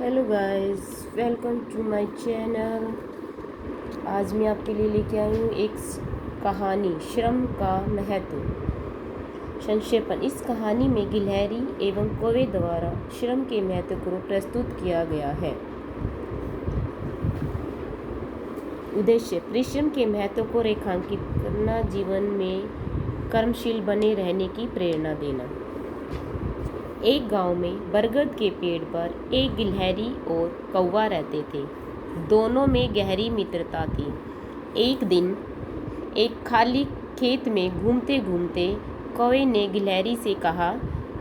Hello guys, welcome to my channel. आज मैं आपके लिए लेके आई हूँ एक कहानी, श्रम का महत्व। संक्षेपण, इस कहानी में गिलहरी एवं कौवे द्वारा श्रम के महत्व को प्रस्तुत किया गया है। उद्देश्य, परिश्रम के महत्व को रेखांकित करना, जीवन में कर्मशील बने रहने की प्रेरणा देना। एक गांव में बरगद के पेड़ पर एक गिलहरी और कौवा रहते थे। दोनों में गहरी मित्रता थी। एक दिन एक खाली खेत में घूमते घूमते कौवे ने गिलहरी से कहा,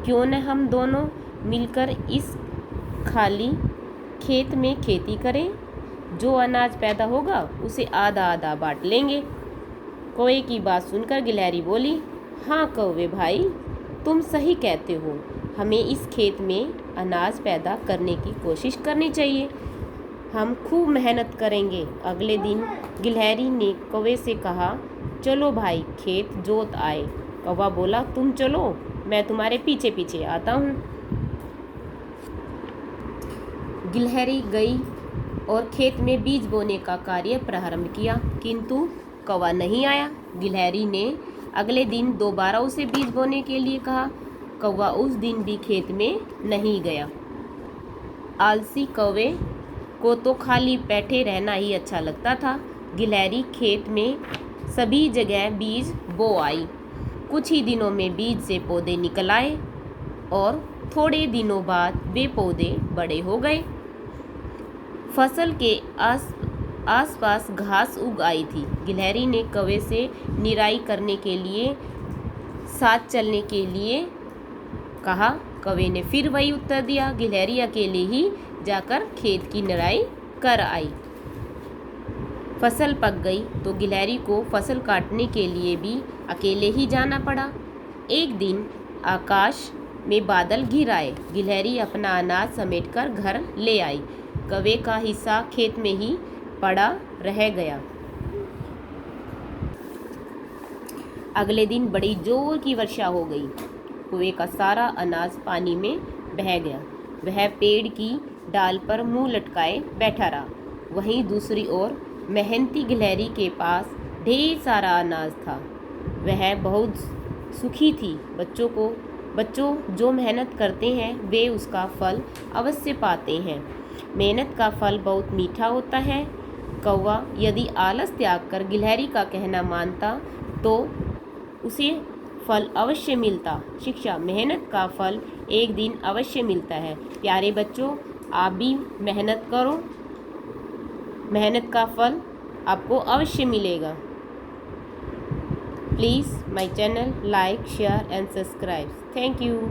क्यों न हम दोनों मिलकर इस खाली खेत में खेती करें। जो अनाज पैदा होगा उसे आधा आधा बांट लेंगे। कौवे की बात सुनकर गिलहरी बोली, हाँ कौवे भाई, तुम सही कहते हो। हमें इस खेत में अनाज पैदा करने की कोशिश करनी चाहिए। हम खूब मेहनत करेंगे। अगले दिन गिलहरी ने कौवे से कहा, चलो भाई खेत जोत आए। कौवा बोला, तुम चलो, मैं तुम्हारे पीछे पीछे आता हूँ। गिलहरी गई और खेत में बीज बोने का कार्य प्रारंभ किया, किंतु कौवा नहीं आया। गिलहरी ने अगले दिन दोबारा उसे बीज बोने के लिए कहा। कौवा उस दिन भी खेत में नहीं गया। आलसी कौवे को तो खाली बैठे रहना ही अच्छा लगता था। गिलहरी खेत में सभी जगह बीज बो आई। कुछ ही दिनों में बीज से पौधे निकल आए और थोड़े दिनों बाद वे पौधे बड़े हो गए। फसल के आसपास घास उग आई थी। गिलहरी ने कौवे से निराई करने के लिए साथ चलने के लिए कहा। कौवे ने फिर वही उत्तर दिया। गिलहरी अकेले ही जाकर खेत की निराई कर आई। फसल पक गई तो गिलहरी को फसल काटने के लिए भी अकेले ही जाना पड़ा। एक दिन आकाश में बादल घिर आए। गिलहरी अपना अनाज समेटकर घर ले आई। कौवे का हिस्सा खेत में ही पड़ा रह गया। अगले दिन बड़ी जोर की वर्षा हो गई। कौवे का सारा अनाज पानी में बह गया। वह पेड़ की डाल पर मुंह लटकाए बैठा रहा। वहीं दूसरी ओर मेहनती गिलहरी के पास ढेर सारा अनाज था। वह बहुत सुखी थी। बच्चों जो मेहनत करते हैं वे उसका फल अवश्य पाते हैं। मेहनत का फल बहुत मीठा होता है। कौवा यदि आलस त्याग कर गिलहरी का कहना मानता तो उसे फल अवश्य मिलता। शिक्षा, मेहनत का फल एक दिन अवश्य मिलता है। प्यारे बच्चों, आप भी मेहनत करो। मेहनत का फल आपको अवश्य मिलेगा। Please my channel like, share and subscribe. Thank you.